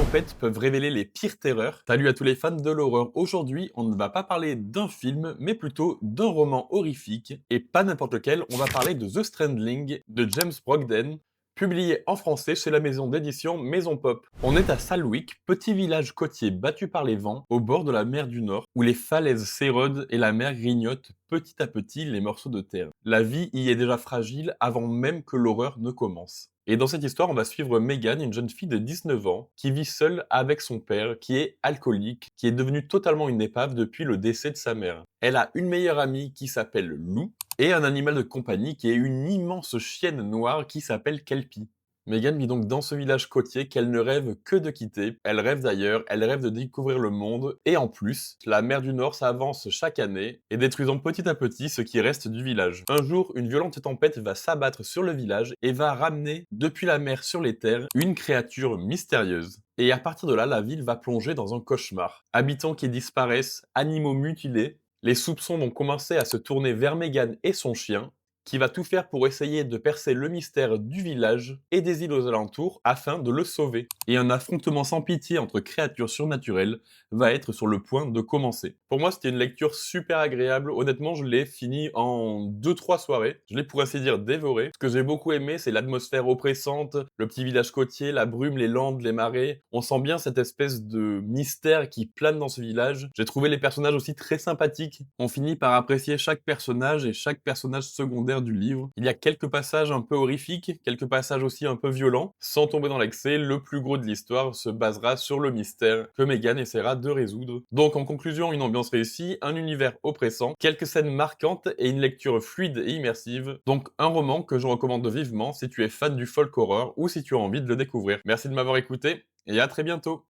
tempêtes peuvent révéler les pires terreurs. Salut à tous les fans de l'horreur. Aujourd'hui, on ne va pas parler d'un film, mais plutôt d'un roman horrifique. Et pas n'importe lequel, on va parler de The Strandling de James Brogden, publié en français chez la maison d'édition Maison Pop. On est à Salwick, petit village côtier battu par les vents, au bord de la mer du Nord, où les falaises s'érodent et la mer grignote petit à petit les morceaux de terre. La vie y est déjà fragile avant même que l'horreur ne commence. Et dans cette histoire, on va suivre Megan, une jeune fille de 19 ans, qui vit seule avec son père, qui est alcoolique, qui est devenu totalement une épave depuis le décès de sa mère. Elle a une meilleure amie qui s'appelle Lou, et un animal de compagnie qui est une immense chienne noire qui s'appelle Kelpie. Megan vit donc dans ce village côtier qu'elle ne rêve que de quitter. Elle rêve d'ailleurs, elle rêve de découvrir le monde, et en plus, la mer du Nord s'avance chaque année, et détruisant petit à petit ce qui reste du village. Un jour, une violente tempête va s'abattre sur le village et va ramener, depuis la mer sur les terres, une créature mystérieuse. Et à partir de là, la ville va plonger dans un cauchemar. Habitants qui disparaissent, animaux mutilés, les soupçons vont commencer à se tourner vers Megan et son chien, qui va tout faire pour essayer de percer le mystère du village et des îles aux alentours afin de le sauver. Et un affrontement sans pitié entre créatures surnaturelles va être sur le point de commencer. Pour moi, c'était une lecture super agréable. Honnêtement, je l'ai fini en 2-3 soirées. Je l'ai pour ainsi dire dévoré. Ce que j'ai beaucoup aimé, c'est l'atmosphère oppressante, le petit village côtier, la brume, les landes, les marais. On sent bien cette espèce de mystère qui plane dans ce village. J'ai trouvé les personnages aussi très sympathiques. On finit par apprécier chaque personnage et chaque personnage secondaire du livre. Il y a quelques passages un peu horrifiques, quelques passages aussi un peu violents. Sans tomber dans l'excès, le plus gros de l'histoire se basera sur le mystère que Megan essaiera de résoudre. Donc en conclusion, une ambiance réussie, un univers oppressant, quelques scènes marquantes et une lecture fluide et immersive. Donc un roman que je recommande vivement si tu es fan du folk horror ou si tu as envie de le découvrir. Merci de m'avoir écouté et à très bientôt.